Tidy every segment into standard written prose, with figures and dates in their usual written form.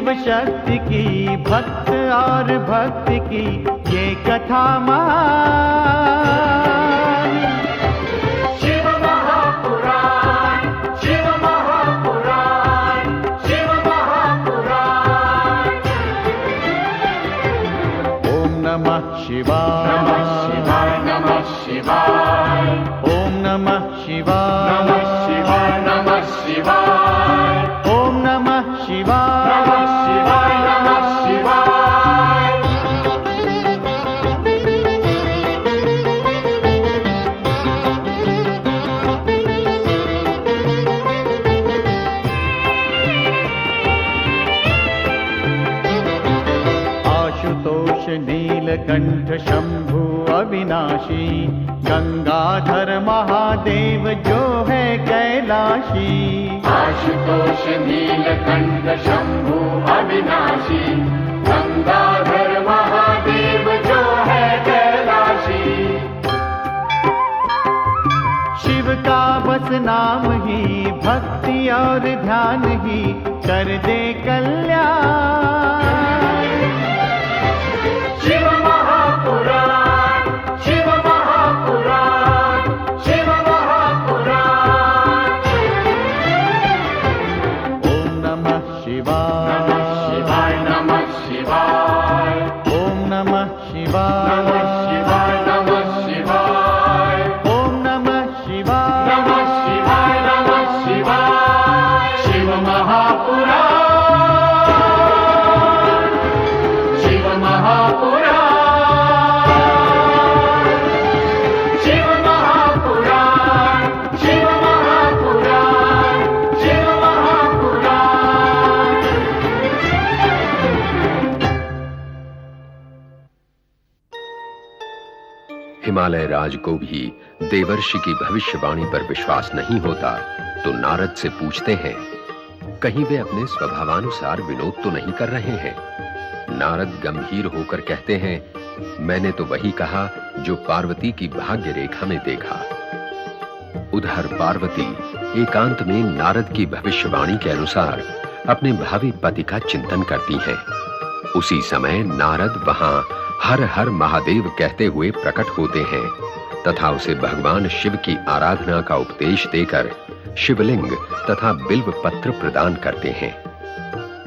शिव शक्ति की, भक्त और भक्ति की ये कथा महान। शिव महापुराण, शिव महापुराण, शिव महापुराण। ओम नमः शिवाय, नमः शिवाय, नमः शिवाय, ओम नमः शिवाय, नमः शिवाय, नमः शिवाय, ओम नमः शिवाय, नमः शिवाय, नमः शिवाय। आशुतोष नीलकंठ शंभु अविनाशी, गंगाधर महादेव जो है कैलाशी। आशुतोष नीलकंठ शंभु अविनाशी, गंगाधर महादेव जो है कैलाशी। शिव का बस नाम ही, भक्ति और ध्यान ही कर दे कल्याण। शिव महापुराण, शिव महापुराण, शिव महापुराण। ओम नमः शिवाय, नमः शिवाय, नमः शिवाय, ओम नमः शिवाय, नमः शिवाय, नमः शिवाय, ओम नमः शिवाय, नमः शिवाय, नमः शिवाय। शिव महापुराण, शिव महापुराण, शिव महापुराण, शिव महापुराण, शिव महापुराण। हिमालय राज को भी देवर्षि की भविष्यवाणी पर विश्वास नहीं होता, तो नारद से पूछते हैं, कहीं वे अपने स्वभावानुसार विनोद तो नहीं कर रहे हैं? नारद गंभीर होकर कहते हैं, मैंने तो वही कहा जो पार्वती की भाग्य रेखा में देखा। उधर पार्वती एकांत में नारद की भविष्यवाणी के अनुसार अपने भावी पति का चिंतन करती हैं। उसी समय नारद वहां हर हर महादेव कहते हुए प्रकट होते हैं तथा उसे भगवान शिव की आराधना का उपदेश देकर शिवलिंग तथा बिल्व पत्र प्रदान करते हैं।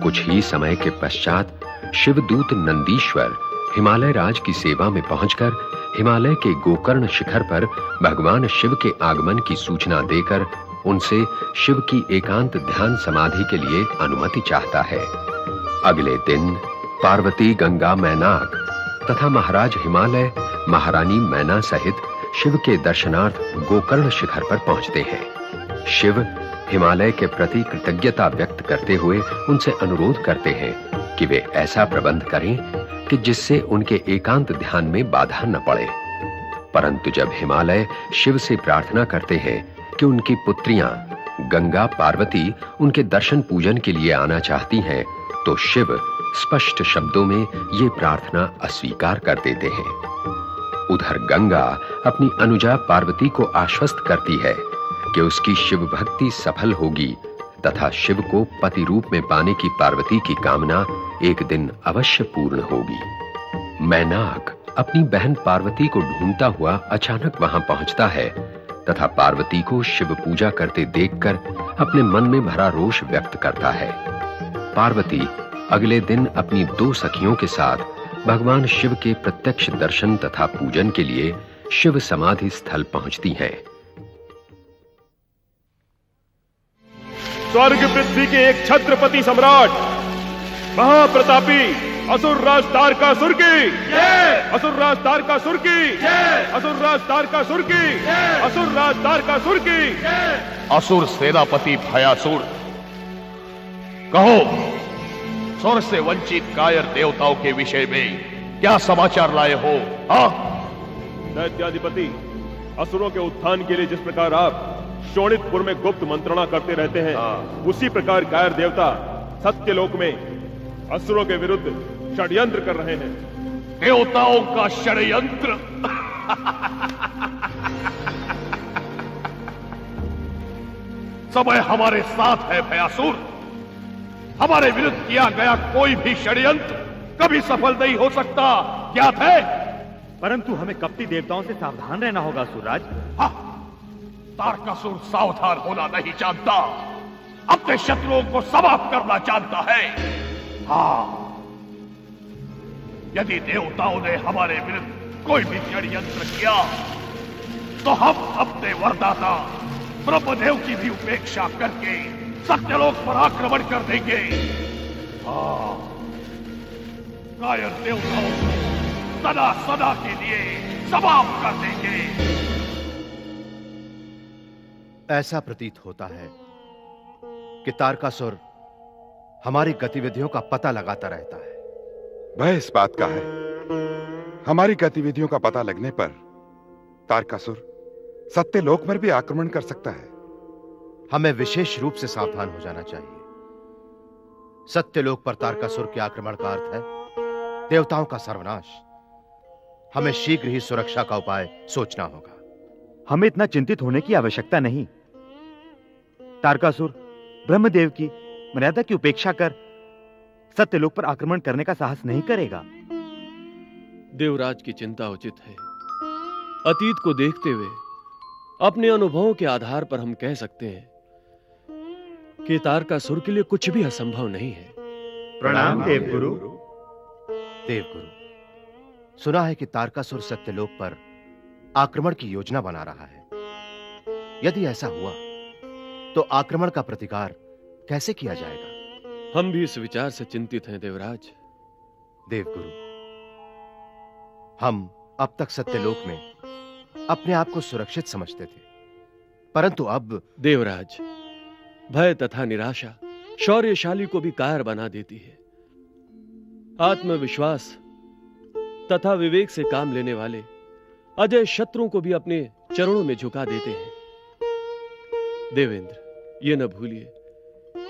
कुछ ही समय के पश्चात शिवदूत नंदीश्वर हिमालय राज की सेवा में पहुंचकर हिमालय के गोकर्ण शिखर पर भगवान शिव के आगमन की सूचना देकर उनसे शिव की एकांत ध्यान समाधि के लिए अनुमति चाहता है। अगले दिन पार्वती, गंगा, मैनाक तथा महाराज हिमालय, महारानी मैना सहित शिव के दर्शनार्थ गोकर्ण शिखर पर पहुंचते हैं। शिव हिमालय के प्रति कृतज्ञता व्यक्त करते हुए उनसे अनुरोध करते हैं कि वे ऐसा प्रबंध करें कि जिससे उनके एकांत ध्यान में बाधा न पड़े। परंतु जब हिमालय शिव से प्रार्थना करते हैं कि उनकी पुत्रियां गंगा, पार्वती उनके दर्शन पूजन के लिए आना चाहती हैं, तो शिव स्पष्ट शब्दों में ये प्रार्थना अस्वीकार कर देते हैं। उधर गंगा अपनी अनुजा पार्वती को आश्वस्त करती है कि उसकी शिव भक्ति सफल होगी तथा शिव को पति रूप में पाने की पार्वती की कामना एक दिन अवश्य पूर्ण होगी। मैनाक अपनी बहन पार्वती को ढूंढता हुआ अचानक वहां पहुंचता है तथा पार्वती को शिव पूजा करते देखकर अपने मन में भरा रोष व्यक्त करता है। पार्वती अगले दिन अपनी दो सखियों के साथ भगवान शिव के प्रत्यक्ष दर्शन तथा पूजन के लिए शिव समाधि स्थल पहुंचती हैं। स्वर्ग पृथ्वी के एक छत्रपति सम्राट महाप्रतापी असुरराज तारकासुर की, असुरराज तारकासुर की, असुरराज तारकासुर की, असुरराज तारकासुर की। असुर सेनापति भयासुर, कहो स्वर्ग से वंचित कायर देवताओं के विषय में क्या समाचार लाए हो? दैत्याधिपति, असुरों के उत्थान के लिए जिस प्रकार आप शोणितपुर में गुप्त मंत्रणा करते रहते हैं, उसी प्रकार कायर देवता सत्यलोक में असुरों के विरुद्ध षड्यंत्र कर रहे हैं। देवताओं का षड्यंत्र? समय हमारे साथ है भयासुर। हमारे विरुद्ध किया गया कोई भी षड्यंत्र कभी सफल नहीं हो सकता, ज्ञात है? परंतु हमें कपटी देवताओं से सावधान रहना होगा असुरराज। हाँ, तारकासुर सावधान होना नहीं जानता, अपने शत्रुओं को समाप्त करना जानता है। हाँ, यदि देवताओं ने हमारे विरुद्ध कोई भी षड्यंत्र किया तो हम अपने वरदाता ब्रह्मदेव की भी उपेक्षा करके सत्यलोक पर आक्रमण कर देंगे। हाँ, कायर देवताओं को सदा सदा के लिए समाप्त कर देंगे। ऐसा प्रतीत होता है कि तारकासुर हमारी गतिविधियों का पता लगाता रहता है। भय इस बात का है, हमारी गतिविधियों का पता लगने पर तारकासुर सत्यलोक पर भी आक्रमण कर सकता है। हमें विशेष रूप से सावधान हो जाना चाहिए। सत्यलोक पर तारकासुर के आक्रमण का अर्थ है देवताओं का सर्वनाश। हमें शीघ्र ही सुरक्षा का उपाय सोचना होगा। हमें इतना चिंतित होने की आवश्यकता नहीं। तारकासुर ब्रह्मदेव की मर्यादा की उपेक्षा कर सत्यलोक पर आक्रमण करने का साहस नहीं करेगा। देवराज की चिंता उचित है। अतीत को देखते हुए अपने अनुभवों के आधार पर हम कह सकते हैं कि तारकासुर के लिए कुछ भी असंभव नहीं है। प्रणाम देवगुरु। देवगुरु, सुना है कि तारकासुर सत्यलोक पर आक्रमण की योजना बना रहा है। यदि ऐसा हुआ तो आक्रमण का प्रतिकार कैसे किया जाएगा? हम भी इस विचार से चिंतित हैं देवराज। देवगुरु, हम अब तक सत्यलोक में अपने आप को सुरक्षित समझते थे, परंतु अब देवराज, भय तथा निराशा शौर्यशाली को भी कायर बना देती है। आत्मविश्वास तथा विवेक से काम लेने वाले अजय शत्रुओं को भी अपने चरणों में झुका देते हैं। देवेंद्र, ये न भूलिए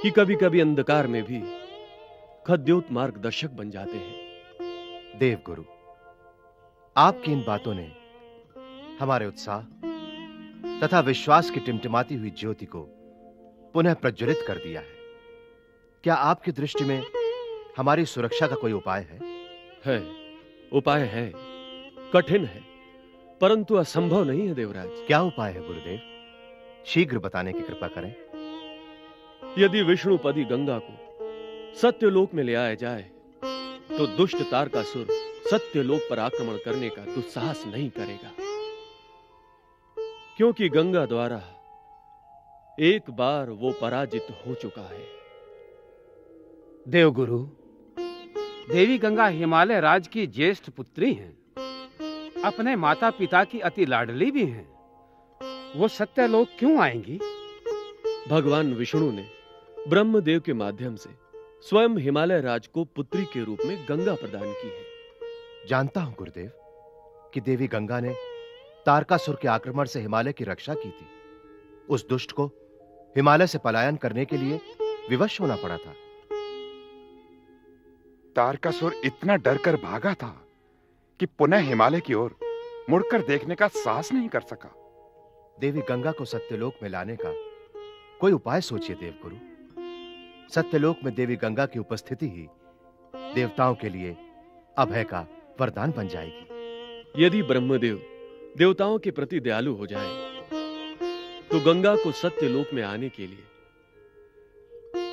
कि कभी कभी अंधकार में भी खद्योत मार्गदर्शक बन जाते हैं। देवगुरु, आपकी इन बातों ने हमारे उत्साह तथा विश्वास की टिमटिमाती हुई ज्योति को पुनः प्रज्वलित कर दिया है। क्या आपकी दृष्टि में हमारी सुरक्षा का कोई उपाय है? है, उपाय है, कठिन है, परंतु असंभव नहीं है देवराज। क्या उपाय है गुरुदेव? शीघ्र बताने की कृपा करें। यदि विष्णुपदी गंगा को सत्यलोक में ले आया जाए तो दुष्ट तारकासुर सत्यलोक पर आक्रमण करने का दुस्साहस नहीं करेगा, क्योंकि गंगा द्वारा एक बार वो पराजित हो चुका है। देवगुरु, देवी गंगा हिमालय राज की ज्येष्ठ पुत्री हैं, अपने माता पिता की अति लाडली भी हैं। वो सत्यलोक क्यों आएंगी? भगवान विष्णु ने ब्रह्मदेव के माध्यम से स्वयं हिमालय राज को पुत्री के रूप में गंगा प्रदान की है। जानता हूं गुरुदेव कि देवी गंगा ने तारकासुर के आक्रमण से हिमालय की रक्षा की थी। उस दुष्ट को हिमालय से पलायन करने के लिए विवश होना पड़ा था। तारकासुर इतना डर कर भागा था कि पुनः हिमालय की ओर मुड़कर देखने का साहस नहीं कर सका। देवी गंगा को सत्यलोक में लाने का कोई उपाय सोचिए देवगुरु। सत्यलोक में देवी गंगा की उपस्थिति ही देवताओं के लिए अभय का वरदान बन जाएगी। यदि ब्रह्मदेव देवताओं के प्रति दयालु हो जाए तो गंगा को सत्यलोक में आने के लिए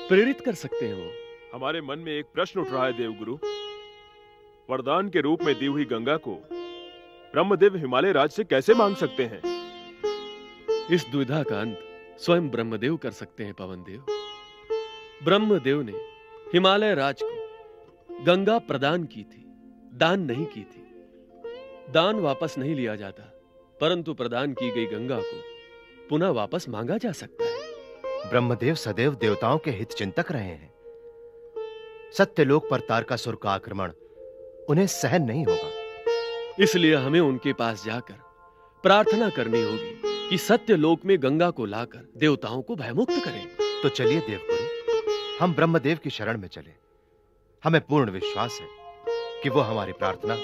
प्रेरित कर सकते हैं। वो हमारे मन में एक प्रश्न उठ रहा है देवगुरु। वरदान के रूप में दी हुई गंगा को ब्रह्मदेव हिमालय राज से कैसे मांग सकते हैं? इस दुविधा का अंत स्वयं ब्रह्मदेव कर सकते हैं। पवनदेव, ब्रह्मदेव ने हिमालय राज को गंगा प्रदान की थी, दान नहीं की थी। दान वापस नहीं लिया जाता, परंतु प्रदान की गई गंगा को पुनः वापस मांगा जा सकता है। ब्रह्मदेव सदैव देवताओं के हित चिंतक रहे हैं। सत्यलोक पर तारकासुर का आक्रमण उन्हें सहन नहीं होगा। इसलिए हमें उनके पास जाकर प्रार्थना करनी होगी कि सत्यलोक में गंगा को लाकर देवताओं को भयमुक्त करें। तो चलिए देवगुरु, हम ब्रह्मदेव की शरण में चले। हमें पूर्ण विश्वास है कि वो हमारी प्रार्थना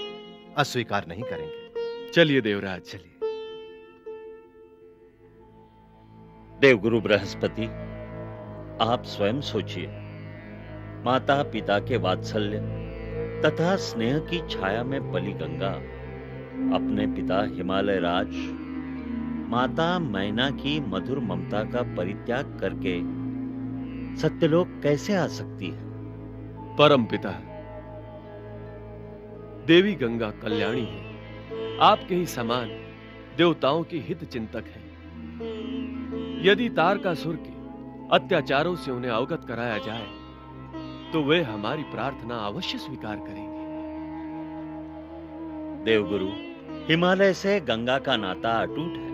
अस्वीकार नहीं करेंगे। चलिए देवराज, चलिए। देवगुरु बृहस्पति, आप स्वयं सोचिए, माता पिता के वात्सल्य तथा स्नेह की छाया में पली गंगा अपने पिता हिमालय राज माता मैना की मधुर ममता का परित्याग करके सत्यलोक कैसे आ सकती है? परम पिता, देवी गंगा कल्याणी है, आपके ही समान देवताओं की हित चिंतक है। यदि तारकासुर के अत्याचारों से उन्हें अवगत कराया जाए तो वे हमारी प्रार्थना अवश्य स्वीकार करेंगे। देवगुरु, हिमालय से गंगा का नाता अटूट है।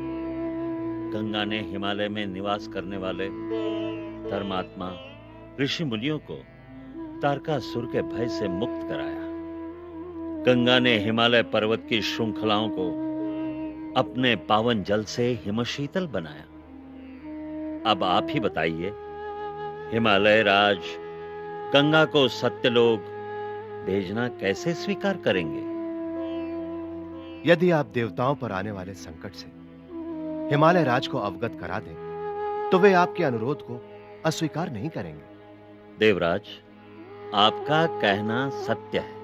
गंगा ने हिमालय में निवास करने वाले धर्मात्मा ऋषि मुनियों को तारकासुर के भय से मुक्त कराया। गंगा ने हिमालय पर्वत की श्रृंखलाओं को अपने पावन जल से हिमशीतल बनाया। अब आप ही बताइए, हिमालय राज गंगा को सत्यलोक भेजना कैसे स्वीकार करेंगे? यदि आप देवताओं पर आने वाले संकट से हिमालय राज को अवगत करा दें तो वे आपके अनुरोध को अस्वीकार नहीं करेंगे। देवराज, आपका कहना सत्य है,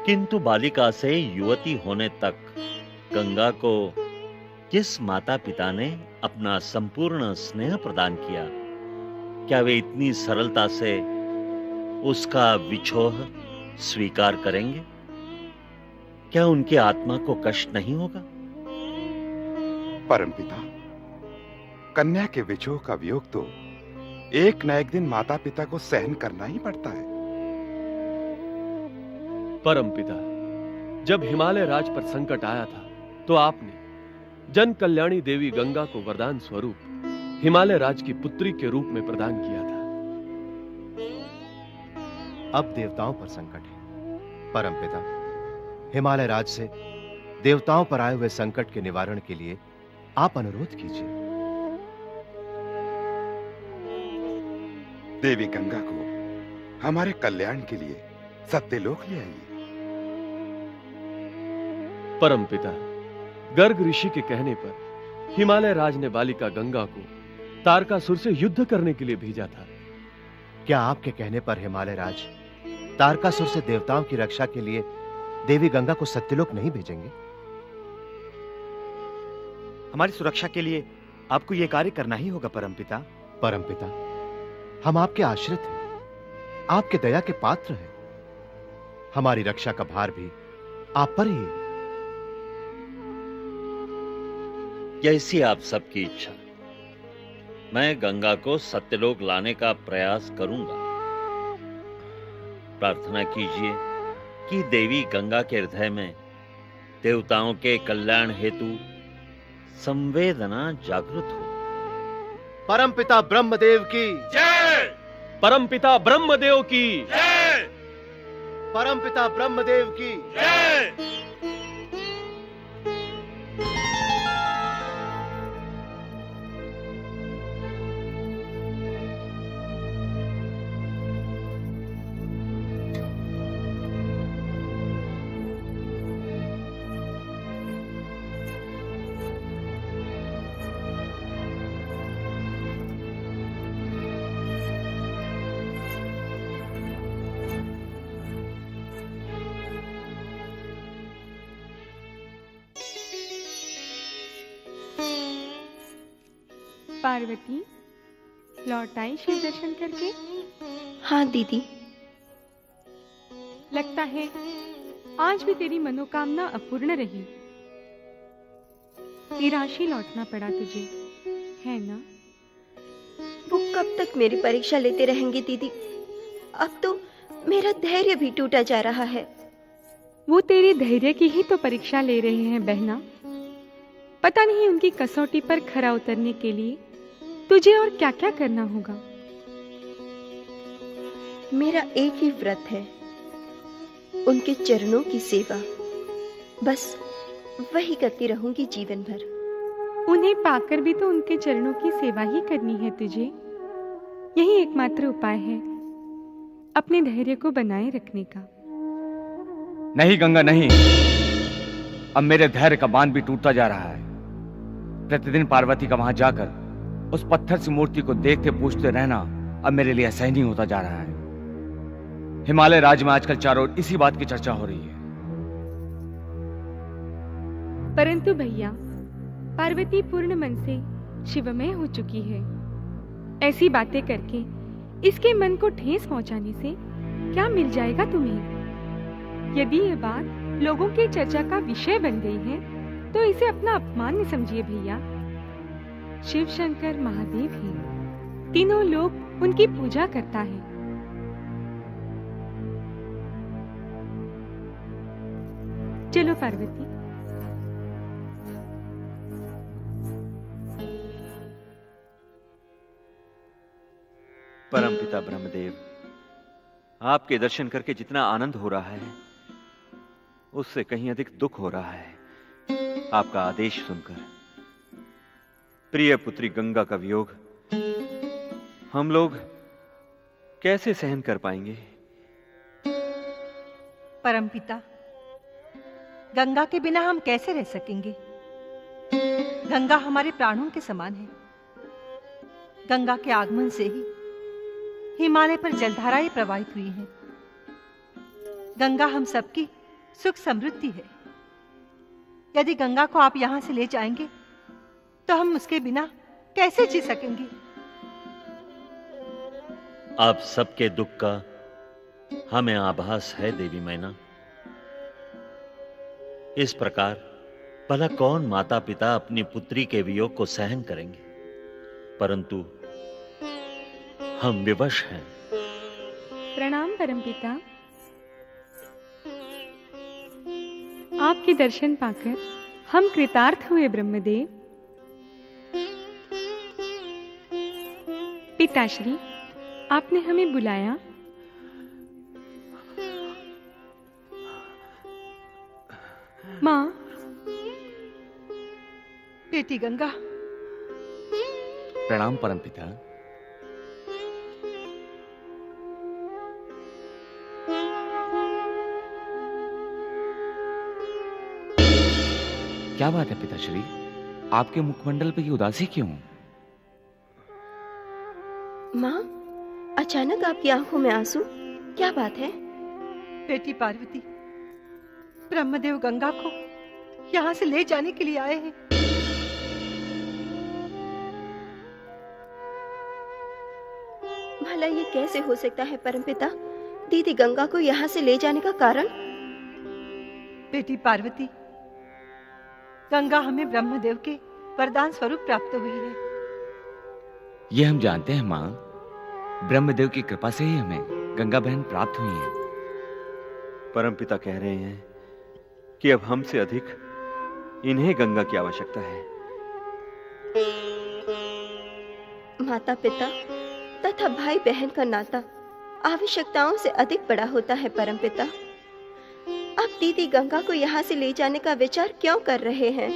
किंतु बालिका से युवती होने तक गंगा को जिस माता पिता ने अपना संपूर्ण स्नेह प्रदान किया, क्या वे इतनी सरलता से उसका विछोह स्वीकार करेंगे? क्या उनकी आत्मा को कष्ट नहीं होगा? परमपिता, कन्या के विछोह का वियोग तो एक न एक दिन माता पिता को सहन करना ही पड़ता है। परम पिता, जब हिमालय राज पर संकट आया था तो आपने जन कल्याणी देवी गंगा को वरदान स्वरूप हिमालय राज की पुत्री के रूप में प्रदान किया था। अब देवताओं पर संकट है। परमपिता, हिमालय राज से देवताओं पर आए हुए संकट के निवारण के लिए आप अनुरोध कीजिए। देवी गंगा को हमारे कल्याण के लिए सत्यलोक ले आइए। परम पिता, गर्ग ऋषि के कहने पर हिमालय राज ने बालिका गंगा को तारकासुर से युद्ध करने के लिए भेजा था। क्या आपके कहने पर हिमालय राज तारकासुर से देवताओं की रक्षा के लिए देवी गंगा को सत्यलोक नहीं भेजेंगे? हमारी सुरक्षा के लिए आपको यह कार्य करना ही होगा परमपिता। परमपिता, हम आपके आश्रित हैं, आपके दया के पात्र हैं। हमारी रक्षा का भार भी आप पर ही है। जैसी आप सबकी इच्छा, मैं गंगा को सत्यलोक लाने का प्रयास करूंगा। प्रार्थना कीजिए कि देवी गंगा के हृदय में देवताओं के कल्याण हेतु संवेदना जागृत हो। परमपिता ब्रह्मदेव की जय। परमपिता ब्रह्मदेव की जय। परमपिता ब्रह्मदेव की जय। पार्वती, लौट आई शिव दर्शन करके? हाँ दीदी। लगता है आज भी तेरी मनोकामना अपूर्ण रही। निराशी लौटना पड़ा तुझे, है ना? वो कब तक मेरी परीक्षा लेते रहेंगे दीदी? अब तो मेरा धैर्य भी टूटा जा रहा है। वो तेरे धैर्य की ही तो परीक्षा ले रहे हैं बहना। पता नहीं उनकी कसौटी पर खरा उतरने के लिए तुझे और क्या क्या करना होगा। मेरा एक ही व्रत है, उनके चरणों की सेवा। बस वही करती रहूंगी जीवन भर। उन्हें पाकर भी तो उनके चरणों की सेवा ही करनी है तुझे। यही एकमात्र उपाय है अपने धैर्य को बनाए रखने का। नहीं गंगा नहीं, अब मेरे धैर्य का बांध भी टूटता जा रहा है। प्रतिदिन पार्वती का वहां जाकर उस पत्थर सी मूर्ति को देखते पूछते रहना अब मेरे लिए असहनीय होता जा रहा है। हिमालय राज्य में आजकल चारों ओर इसी बात की चर्चा हो रही है। परंतु भैया, पार्वती पूर्ण मन से शिवमय हो चुकी है। ऐसी बातें करके इसके मन को ठेस पहुंचाने से क्या मिल जाएगा तुम्हें? यदि ये बात लोगों की चर्चा का विषय बन गई है तो इसे अपना अपमान न समझिए भैया। शिव शंकर महादेव हैं, तीनों लोग उनकी पूजा करता है। चलो पार्वती। परमपिता ब्रह्मदेव, आपके दर्शन करके जितना आनंद हो रहा है उससे कहीं अधिक दुख हो रहा है। आपका आदेश सुनकर प्रिय पुत्री गंगा का वियोग हम लोग कैसे सहन कर पाएंगे? परमपिता, गंगा के बिना हम कैसे रह सकेंगे? गंगा हमारे प्राणों के समान है। गंगा के आगमन से ही हिमालय पर जलधाराएं प्रवाहित हुई हैं। गंगा हम सबकी सुख समृद्धि है। यदि गंगा को आप यहां से ले जाएंगे तो हम उसके बिना कैसे जी सकेंगे? आप सबके दुख का हमें आभास है देवी मैना। इस प्रकार भला कौन माता पिता अपनी पुत्री के वियोग को सहन करेंगे? परंतु हम विवश हैं। प्रणाम परमपिता। आपके दर्शन पाकर हम कृतार्थ हुए ब्रह्मदेव। पिताश्री, आपने हमें बुलाया? माँ। बेटी गंगा। प्रणाम परमपिता। क्या बात है पिताश्री, आपके मुखमंडल पे ये उदासी क्यों? माँ, अचानक आपकी आंखों में आंसू, क्या बात है? बेटी पार्वती, ब्रह्मदेव गंगा को यहाँ से ले जाने के लिए आए हैं। भला ये कैसे हो सकता है परमपिता? दीदी गंगा को यहाँ से ले जाने का कारण? बेटी पार्वती, गंगा हमें ब्रह्मदेव के वरदान स्वरूप प्राप्त हुई है। ये हम जानते हैं माँ, ब्रह्मदेव की कृपा से ही हमें गंगा बहन प्राप्त हुई है। परमपिता कह रहे हैं कि अब हमसे अधिक इन्हें गंगा की आवश्यकता है। माता पिता तथा भाई बहन का नाता आवश्यकताओं से अधिक बड़ा होता है परमपिता। आप दीदी गंगा को यहाँ से ले जाने का विचार क्यों कर रहे हैं?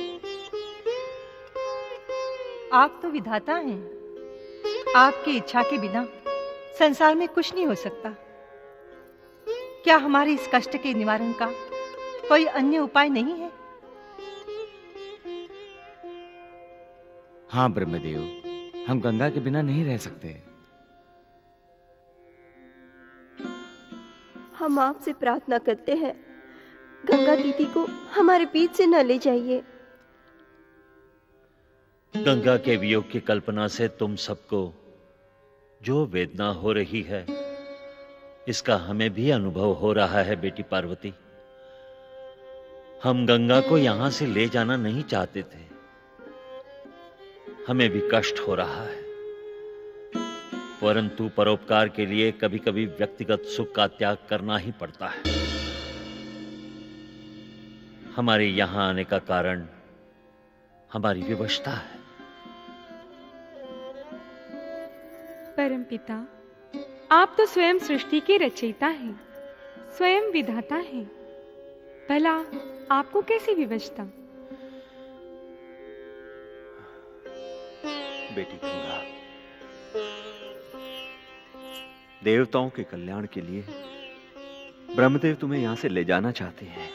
आप तो विधाता हैं। आपकी इच्छा के बिना संसार में कुछ नहीं हो सकता। क्या हमारे इस कष्ट के निवारण का कोई अन्य उपाय नहीं है? हाँ ब्रह्मदेव, हम गंगा के बिना नहीं रह सकते। हम आपसे प्रार्थना करते हैं, गंगा दीदी को हमारे बीच से न ले जाइए। गंगा के वियोग की कल्पना से तुम सबको जो वेदना हो रही है, इसका हमें भी अनुभव हो रहा है बेटी पार्वती। हम गंगा को यहां से ले जाना नहीं चाहते थे, हमें भी कष्ट हो रहा है, परंतु परोपकार के लिए कभी कभी व्यक्तिगत सुख का त्याग करना ही पड़ता है। हमारे यहां आने का कारण हमारी विवशता है। परमपिता, आप तो स्वयं सृष्टि के रचयिता हैं, स्वयं विधाता हैं, भला आपको कैसी विवशता? बेटी गंगा, देवताओं के कल्याण के लिए ब्रह्मदेव तुम्हें यहां से ले जाना चाहते हैं।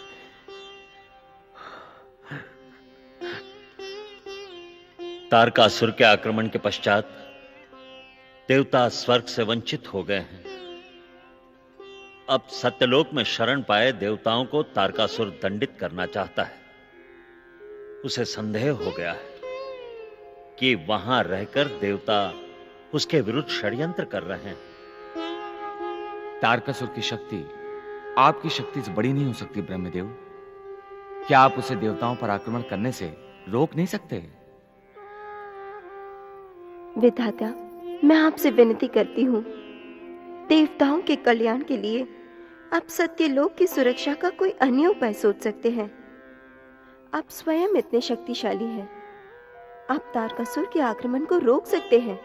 तारकासुर के आक्रमण के पश्चात देवता स्वर्ग से वंचित हो गए हैं। अब सत्यलोक में शरण पाए देवताओं को तारकासुर दंडित करना चाहता है। उसे संदेह हो गया है कि वहां रहकर देवता उसके विरुद्ध षड्यंत्र कर रहे हैं। तारकासुर की शक्ति आपकी शक्ति से बड़ी नहीं हो सकती ब्रह्मदेव। क्या आप उसे देवताओं पर आक्रमण करने से रोक नहीं सकते? विधाता, मैं आपसे विनती करती हूँ, देवताओं के कल्याण के लिए आप सत्यलोक की सुरक्षा का कोई अन्य उपाय सोच सकते हैं। आप स्वयं इतने शक्तिशाली हैं। आप तारकासुर के आक्रमण को रोक सकते हैं।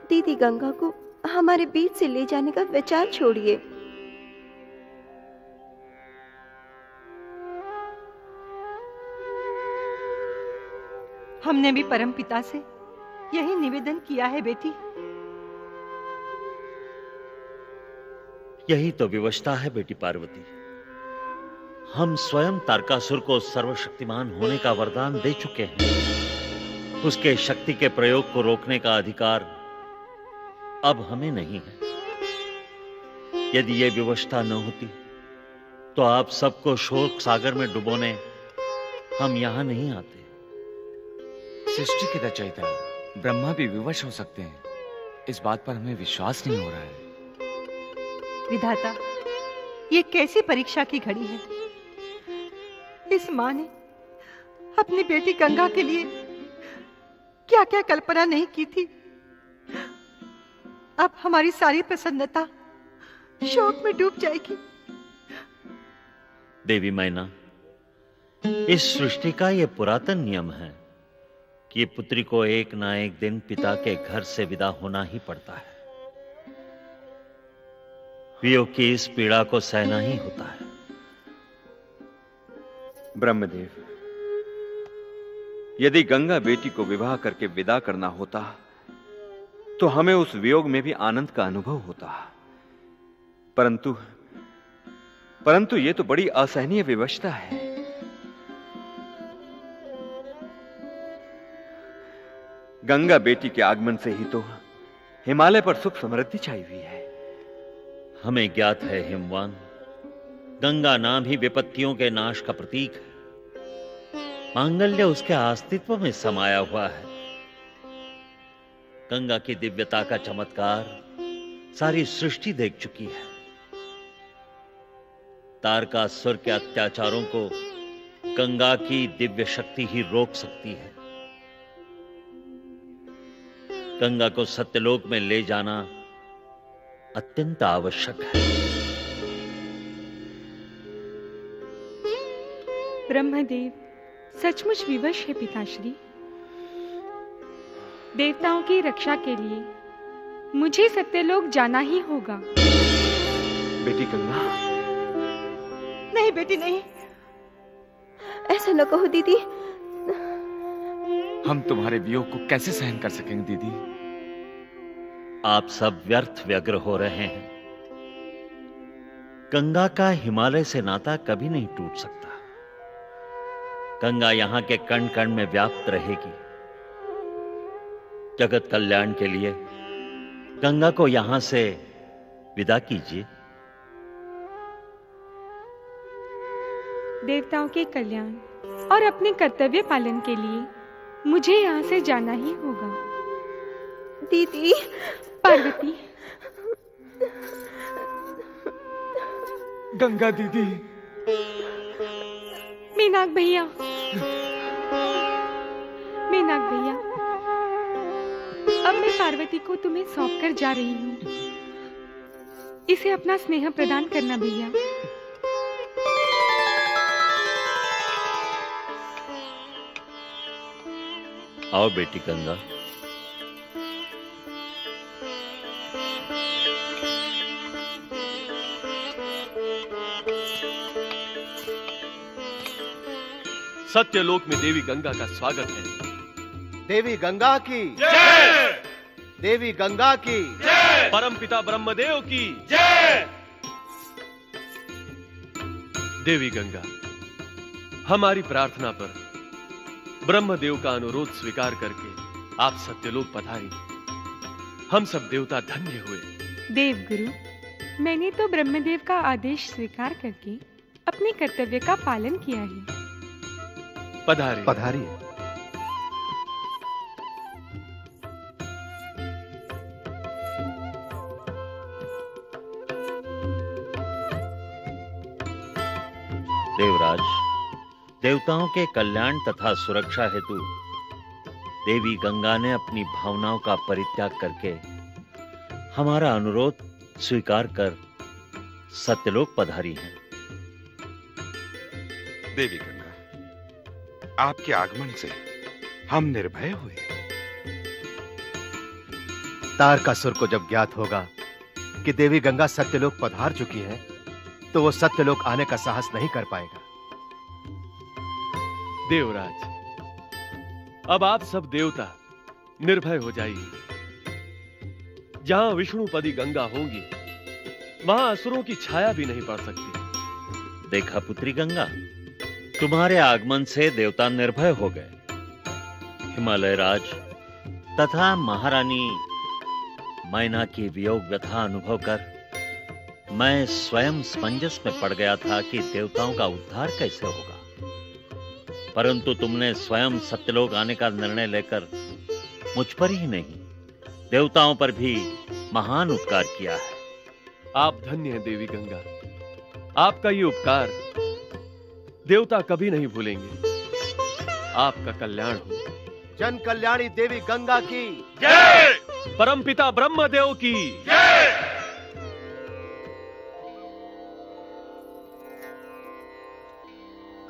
दीदी गंगा को हमारे बीच से ले जाने का विचार छोड़िए। हमने भी परमपिता से यही निवेदन किया है बेटी। यही तो विवशता है बेटी पार्वती। हम स्वयं तारकासुर को सर्वशक्तिमान होने का वरदान दे चुके हैं। उसके शक्ति के प्रयोग को रोकने का अधिकार अब हमें नहीं है। यदि यह विवशता न होती तो आप सबको शोक सागर में डुबोने हम यहां नहीं आते। सृष्टि के रचयिता ब्रह्मा भी विवश हो सकते हैं। इस बात पर हमें विश्वास नहीं हो रहा है। विधाता, ये कैसी परीक्षा की घड़ी है। इस मां ने अपनी बेटी गंगा के लिए क्या क्या कल्पना नहीं की थी। अब हमारी सारी प्रसन्नता शोक में डूब जाएगी। देवी मैना, इस सृष्टि का यह पुरातन नियम है कि पुत्री को एक ना एक दिन पिता के घर से विदा होना ही पड़ता है। वियोग की इस पीड़ा को सहना ही होता है। ब्रह्मदेव, यदि गंगा बेटी को विवाह करके विदा करना होता तो हमें उस वियोग में भी आनंद का अनुभव होता, परंतु यह तो बड़ी असहनीय विवशता है। गंगा बेटी के आगमन से ही तो हिमालय पर सुख समृद्धि छाई हुई है। हमें ज्ञात है हिमवान, गंगा नाम ही विपत्तियों के नाश का प्रतीक है। मांगल्य उसके अस्तित्व में समाया हुआ है। गंगा की दिव्यता का चमत्कार सारी सृष्टि देख चुकी है। तारकासुर के अत्याचारों को गंगा की दिव्य शक्ति ही रोक सकती है। गंगा को सत्यलोक में ले जाना अत्यंत आवश्यक है। ब्रह्मदेव सचमुच विवश है पिताश्री। देवताओं की रक्षा के लिए मुझे सत्यलोक जाना ही होगा। बेटी गंगा। नहीं बेटी नहीं, ऐसा न कहो दीदी। हम तुम्हारे वियोग को कैसे सहन कर सकेंगे दीदी? आप सब व्यर्थ व्यग्र हो रहे हैं। गंगा का हिमालय से नाता कभी नहीं टूट सकता। गंगा यहां के कण कण में व्याप्त रहेगी। जगत कल्याण के लिए गंगा को यहां से विदा कीजिए। देवताओं के कल्याण और अपने कर्तव्य पालन के लिए मुझे यहाँ से जाना ही होगा। दीदी। पार्वती। गंगा दीदी। मीनाक भैया। मीनाक भैया, अब मैं पार्वती को तुम्हें सौंप कर जा रही हूँ। इसे अपना स्नेह प्रदान करना भैया। आओ बेटी गंगा। सत्यलोक में देवी गंगा का स्वागत है। देवी गंगा की जय। देवी गंगा की जय। परमपिता ब्रह्मदेव की जय। देवी गंगा, हमारी प्रार्थना पर ब्रह्मदेव का अनुरोध स्वीकार करके आप सत्यलोक पधारी। हम सब देवता धन्य हुए। देवगुरु, मैंने तो ब्रह्मदेव का आदेश स्वीकार करके अपने कर्तव्य का पालन किया है। पधारिए। पधारिए। देवराज, देवताओं के कल्याण तथा सुरक्षा हेतु देवी गंगा ने अपनी भावनाओं का परित्याग करके हमारा अनुरोध स्वीकार कर सत्यलोक पधारी हैं। देवी गंगा, आपके आगमन से हम निर्भय हुए। तारकासुर को जब ज्ञात होगा कि देवी गंगा सत्यलोक पधार चुकी है, तो वो सत्यलोक आने का साहस नहीं कर पाएगा। देवराज, अब आप सब देवता निर्भय हो जाइए। जहां विष्णुपदी गंगा होंगी, वहां असुरों की छाया भी नहीं पड़ सकती। देखा पुत्री गंगा, तुम्हारे आगमन से देवता निर्भय हो गए। हिमालय राज तथा महारानी मैना की वियोग व्यथा अनुभव कर मैं स्वयं समंजस में पड़ गया था कि देवताओं का उद्धार कैसे होगा, परंतु तुमने स्वयं सत्यलोक आने का निर्णय लेकर मुझ पर ही नहीं, देवताओं पर भी महान उपकार किया है। आप धन्य हैं देवी गंगा। आपका ये उपकार देवता कभी नहीं भूलेंगे। आपका कल्याण हो। जन कल्याणी देवी गंगा की जय। परमपिता ब्रह्मदेव की जय।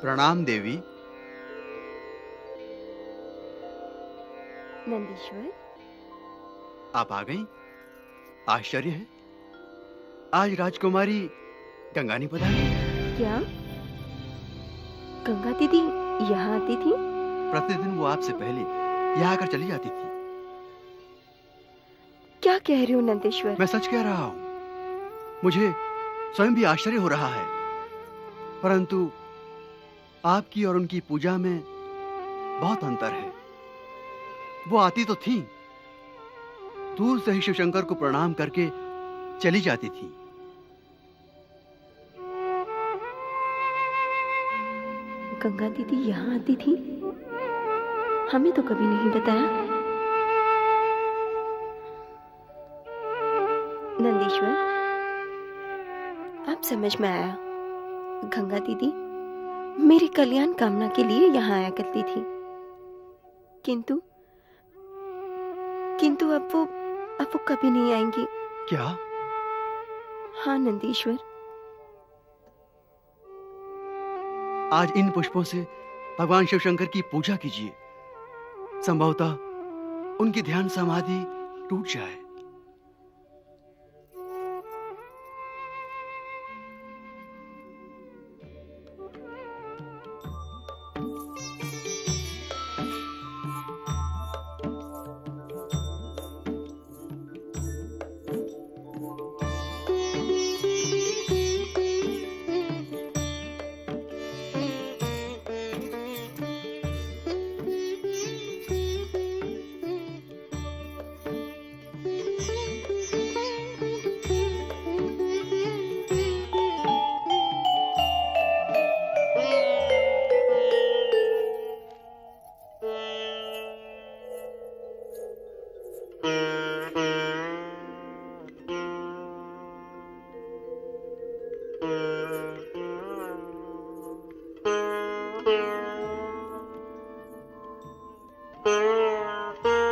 प्रणाम देवी। नंदीश्वर, आप आ गई? आश्चर्य है, आज राजकुमारी गंगा नहीं पधारी। क्या गंगा दीदी यहाँ आती थी? प्रतिदिन वो आपसे पहले यहाँ आकर चली जाती थी। क्या कह रहे हो नंदेश्वर? मैं सच कह रहा हूँ। मुझे स्वयं भी आश्चर्य हो रहा है, परंतु आपकी और उनकी पूजा में बहुत अंतर है। वो आती तो थी, दूर से ही शिवशंकर को प्रणाम करके चली जाती थी। गंगा दीदी यहाँ आती थी? हमें तो कभी नहीं बताया। नंदीश्वर, अब समझ में आया। गंगा दीदी मेरे कल्याण कामना के लिए यहाँ आया करती थी, किंतु अब वो कभी नहीं आएंगी। क्या? हाँ नंदीश्वर। आज इन पुष्पों से भगवान शिवशंकर की पूजा कीजिए, संभवतः उनकी ध्यान समाधि टूट जाए।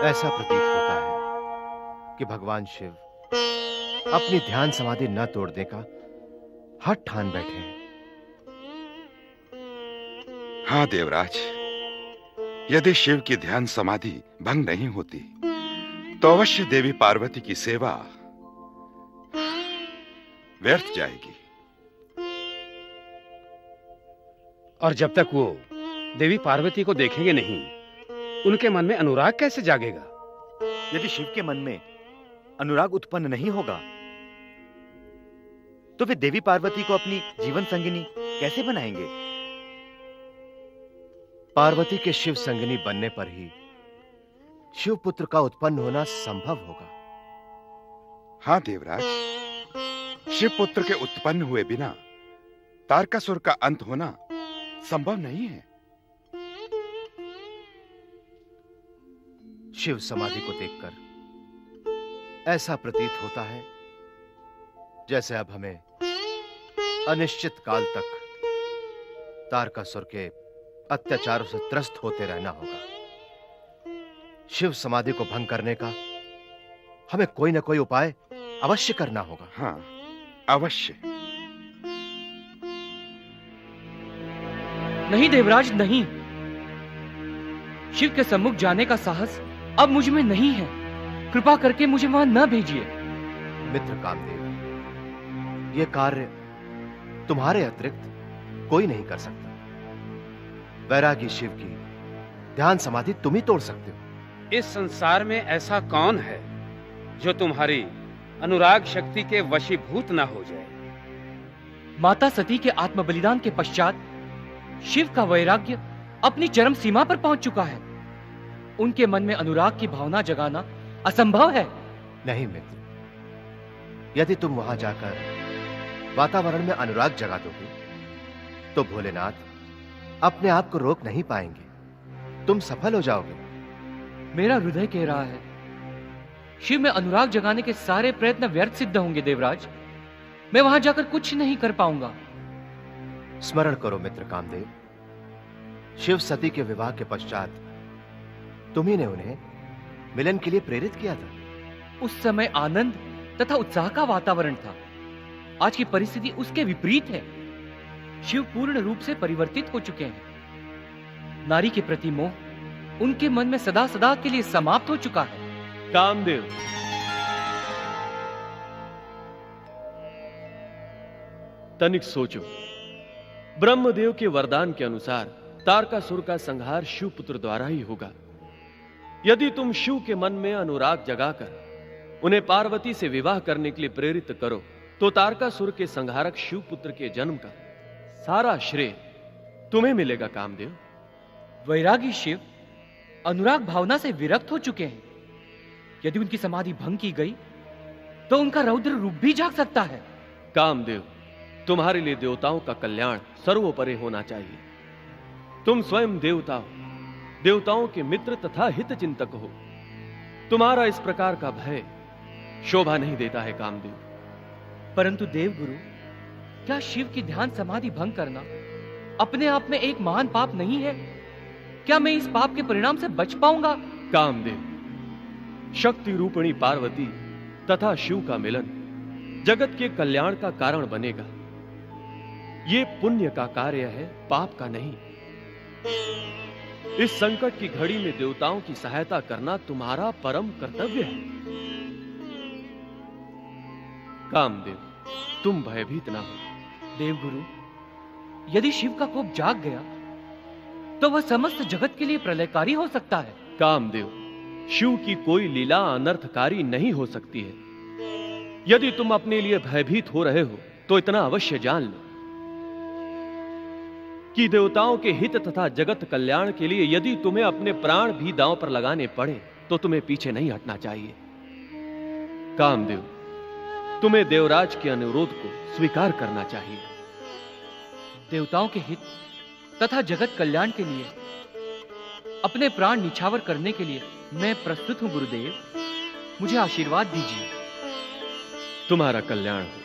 ऐसा प्रतीत होता है कि भगवान शिव अपनी ध्यान समाधि न तोड़ने का हठ ठान बैठे हैं। हाँ देवराज, यदि शिव की ध्यान समाधि भंग नहीं होती तो अवश्य देवी पार्वती की सेवा व्यर्थ जाएगी। और जब तक वो देवी पार्वती को देखेंगे नहीं, उनके मन में अनुराग कैसे जागेगा? यदि शिव के मन में अनुराग उत्पन्न नहीं होगा, तो वे देवी पार्वती को अपनी जीवन संगिनी कैसे बनाएंगे? पार्वती के शिव संगिनी बनने पर ही शिव पुत्र का उत्पन्न होना संभव होगा। हाँ देवराज, शिवपुत्र के उत्पन्न हुए बिना तारकासुर का अंत होना संभव नहीं है। शिव समाधि को देखकर ऐसा प्रतीत होता है जैसे अब हमें अनिश्चित काल तक तारकासुर के अत्याचारों से त्रस्त होते रहना होगा। शिव समाधि को भंग करने का हमें कोई ना कोई उपाय अवश्य करना होगा। हाँ, अवश्य। नहीं देवराज, नहीं। शिव के सम्मुख जाने का साहस अब मुझ में नहीं है। कृपा करके मुझे वहां न भेजिए। मित्र कामदेव, यह कार्य तुम्हारे अतिरिक्त कोई नहीं कर सकता। वैरागी शिव की ध्यान समाधि तुम ही तोड़ सकते हो। इस संसार में ऐसा कौन है जो तुम्हारी अनुराग शक्ति के वशीभूत ना हो जाए? माता सती के आत्म बलिदान के पश्चात शिव का वैराग्य अपनी चरम सीमा पर पहुंच चुका है। उनके मन में अनुराग की भावना जगाना असंभव है। नहीं मित्र, यदि तुम वहां जाकर वातावरण में अनुराग जगा दोगे तो भोलेनाथ अपने आप को रोक नहीं पाएंगे। तुम सफल हो जाओगे। मेरा हृदय कह रहा है शिव में अनुराग जगाने के सारे प्रयत्न व्यर्थ सिद्ध होंगे देवराज। मैं वहां जाकर कुछ नहीं कर पाऊंगा। स्मरण करो मित्र कामदेव, शिव सती के विवाह के पश्चात तुम्ही ने उन्हें मिलन के लिए प्रेरित किया था। उस समय आनंद तथा उत्साह का वातावरण था। आज की परिस्थिति उसके विपरीत है। शिव पूर्ण रूप से परिवर्तित हो चुके हैं। नारी के प्रति मोह उनके मन में सदा सदा के लिए समाप्त हो चुका है। कामदेव, तनिक सोचो। ब्रह्मदेव के वरदान के अनुसार तारकासुर का संहार शिवपुत्र द्वारा ही होगा। यदि तुम शिव के मन में अनुराग जगाकर उन्हें पार्वती से विवाह करने के लिए प्रेरित करो तो तारकासुर के संहारक शिवपुत्र के जन्म का सारा श्रेय तुम्हें मिलेगा। कामदेव, वैरागी शिव अनुराग भावना से विरक्त हो चुके हैं। यदि उनकी समाधि भंग की गई तो उनका रौद्र रूप भी जाग सकता है। कामदेव, तुम्हारे लिए देवताओं का कल्याण सर्वोपरि होना चाहिए। तुम स्वयं देवता हो, देवताओं के मित्र तथा हित चिंतक हो। तुम्हारा इस प्रकार का भय शोभा नहीं देता है कामदेव। परंतु देवगुरु, क्या शिव की ध्यान समाधि भंग करना अपने आप में एक महान पाप नहीं है? क्या मैं इस पाप के परिणाम से बच पाऊंगा? कामदेव, शक्ति रूपिणी पार्वती तथा शिव का मिलन जगत के कल्याण का कारण बनेगा। ये पुण्य का कार्य है, पाप का नहीं। इस संकट की घड़ी में देवताओं की सहायता करना तुम्हारा परम कर्तव्य है। कामदेव, तुम भयभीत ना हो। देवगुरु, यदि शिव का कोप जाग गया तो वह समस्त जगत के लिए प्रलयकारी हो सकता है। कामदेव, शिव की कोई लीला अनर्थकारी नहीं हो सकती है। यदि तुम अपने लिए भयभीत हो रहे हो तो इतना अवश्य जान लो कि देवताओं के हित तथा जगत कल्याण के लिए यदि तुम्हें अपने प्राण भी दांव पर लगाने पड़े तो तुम्हें पीछे नहीं हटना चाहिए। कामदेव, तुम्हें देवराज के अनुरोध को स्वीकार करना चाहिए। देवताओं के हित तथा जगत कल्याण के लिए अपने प्राण निछावर करने के लिए मैं प्रस्तुत हूं गुरुदेव। मुझे आशीर्वाद दीजिए। तुम्हारा कल्याण हो।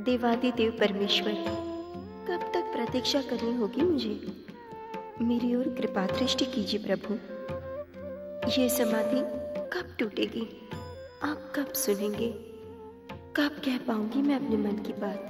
देवादिदेव परमेश्वर, कब तक प्रतीक्षा करनी होगी मुझे? मेरी ओर कृपा दृष्टि कीजिए प्रभु। ये समाधि कब टूटेगी? आप कब सुनेंगे? कब कह पाऊंगी मैं अपने मन की बात?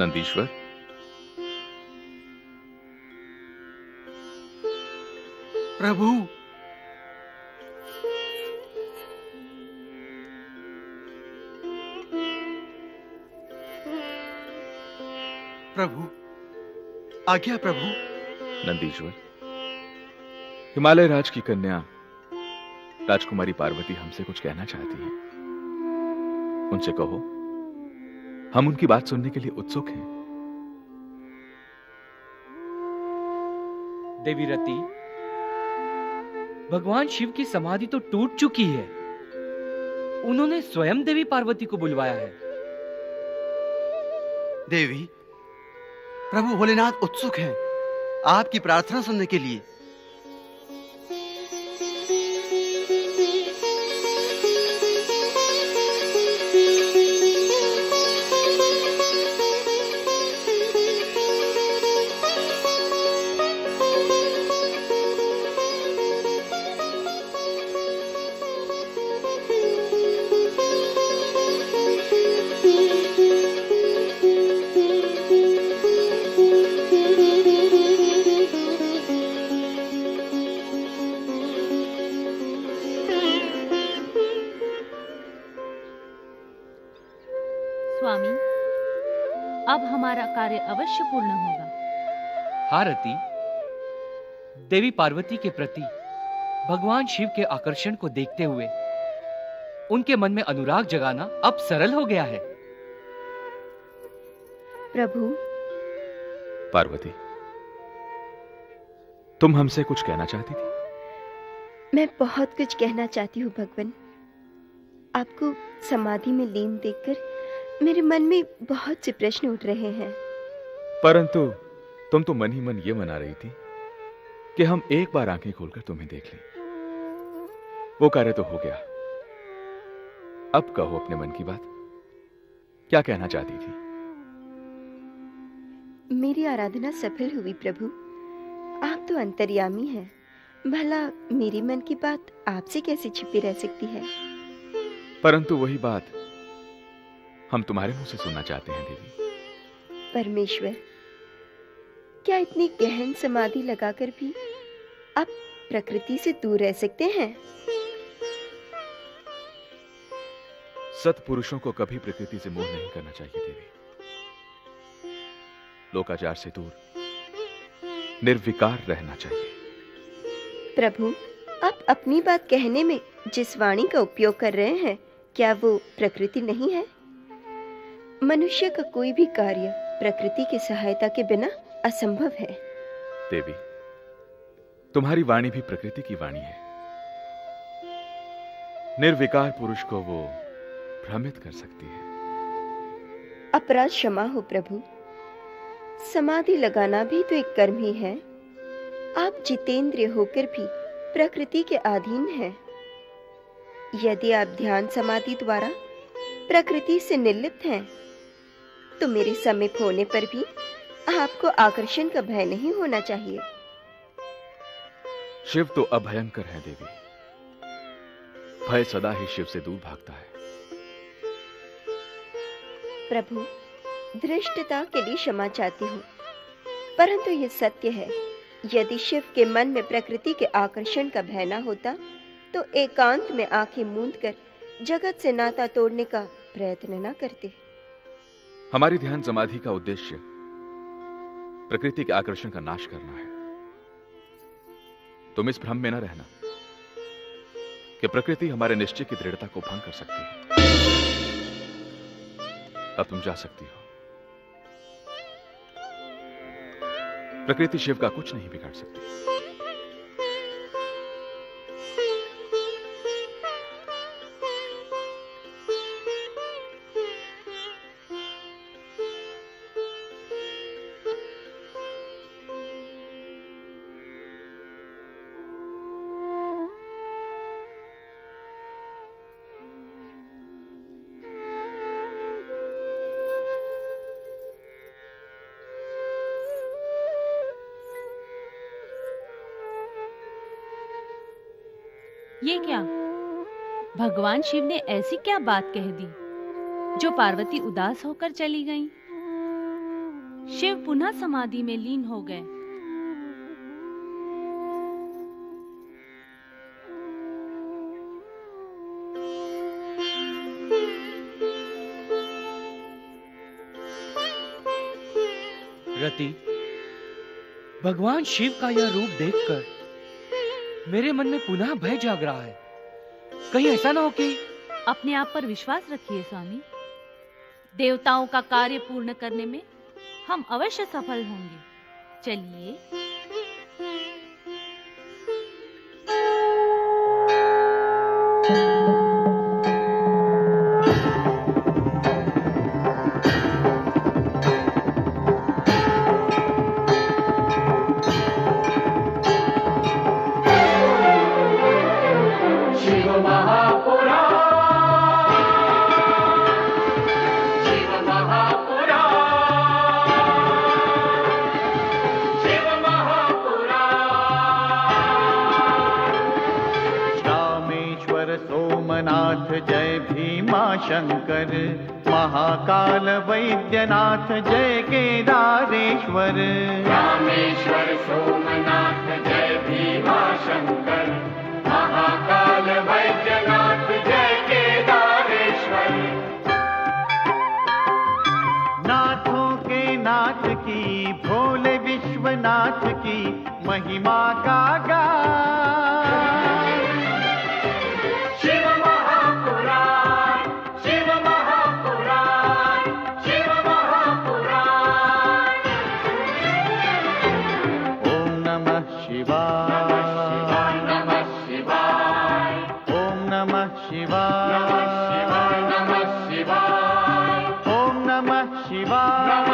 नंदीश्वर, प्रभु, प्रभु, आज्ञा प्रभु। नंदीश्वर, हिमालय राज की कन्या राजकुमारी पार्वती हमसे कुछ कहना चाहती है। उनसे कहो, हम उनकी बात सुनने के लिए उत्सुक हैं। देवी रति, भगवान शिव की समाधि तो टूट चुकी है। उन्होंने स्वयं देवी पार्वती को बुलवाया है। देवी, प्रभु भोलेनाथ उत्सुक हैं आपकी प्रार्थना सुनने के लिए। स्वामी, अब हमारा कार्य अवश्य पूर्ण होगा। हाँ रति, देवी पार्वती के प्रति भगवान शिव के आकर्षण को देखते हुए उनके मन में अनुराग जगाना अब सरल हो गया है। प्रभु। पार्वती, तुम हमसे कुछ कहना चाहती थी? मैं बहुत कुछ कहना चाहती हूँ भगवान। आपको समाधि में लीन देखकर मेरे मन में बहुत से प्रश्न उठ रहे हैं। परंतु तुम तो मन ही मन ये मना रही थी कि हम एक बार आंखें खोलकर तुम्हें देख लें। वो कार्य तो हो गया। अब कहो अपने मन की बात, क्या कहना चाहती थी? मेरी आराधना सफल हुई प्रभु। आप तो अंतर्यामी हैं। भला मेरी मन की बात आपसे कैसे छिपी रह सकती है? परंतु वही बात हम तुम्हारे मुंह से सुनना चाहते हैं देवी। परमेश्वर, क्या इतनी गहन समाधि लगाकर भी आप प्रकृति से दूर रह सकते हैं? सत्पुरुषों को कभी प्रकृति से मोह नहीं करना चाहिए देवी। लोकाचार से दूर निर्विकार रहना चाहिए। प्रभु, आप अपनी बात कहने में जिस वाणी का उपयोग कर रहे हैं, क्या वो प्रकृति नहीं है? मनुष्य का कोई भी कार्य प्रकृति की सहायता के बिना असंभव है। देवी, तुम्हारी वाणी भी प्रकृति की वाणी है। निर्विकार पुरुष को वो भ्रमित कर सकती है। अपराध क्षमा हो प्रभु। समाधि लगाना भी तो एक कर्म ही है। आप जितेंद्रिय होकर भी प्रकृति के अधीन हैं। यदि आप ध्यान समाधि द्वारा प्रकृति से निर्लिप्त हैं, तो मेरे समीप होने पर भी आपको आकर्षण का भय नहीं होना चाहिए। शिव तो अभयंकर है देवी। भय सदा ही शिव से दूर भागता है। प्रभु, धृष्टता के लिए क्षमा चाहती हूँ, परंतु यह सत्य है, यदि शिव के मन में प्रकृति के आकर्षण का भय न होता, तो एकांत में आंखें मूंदकर जगत से नाता तोड़ने का प्रयत्न न करते। हमारी ध्यान समाधि का उद्देश्य प्रकृति के आकर्षण का नाश करना है। तुम इस भ्रम में न रहना कि प्रकृति हमारे निश्चय की दृढ़ता को भंग कर सकती है। अब तुम जा सकती हो। प्रकृति शिव का कुछ नहीं बिगाड़ सकती। ये क्या? भगवान शिव ने ऐसी क्या बात कह दी जो पार्वती उदास होकर चली गईं? शिव पुनः समाधि में लीन हो गए। रति, भगवान शिव का यह रूप देखकर मेरे मन में पुनः भय जाग रहा है। कहीं ऐसा ना हो कि... अपने आप पर विश्वास रखिए स्वामी। देवताओं का कार्य पूर्ण करने में हम अवश्य सफल होंगे। चलिए। जय भीमा शंकर, महाकाल वैद्यनाथ जय केदारेश्वर। रामेश्वर सोमनाथ जय भीमा शंकर, महाकाल वैद्यनाथ जय केदारेश्वर। नाथों के नाथ की, भोले विश्वनाथ की महिमा का गान। शिव महापुराण, शिव महापुराण, शिव महापुराण। ओम नमः शिवाय, नमः शिवाय, ओम नमः शिवाय, नमः शिवाय, ओम नमः शिवाय।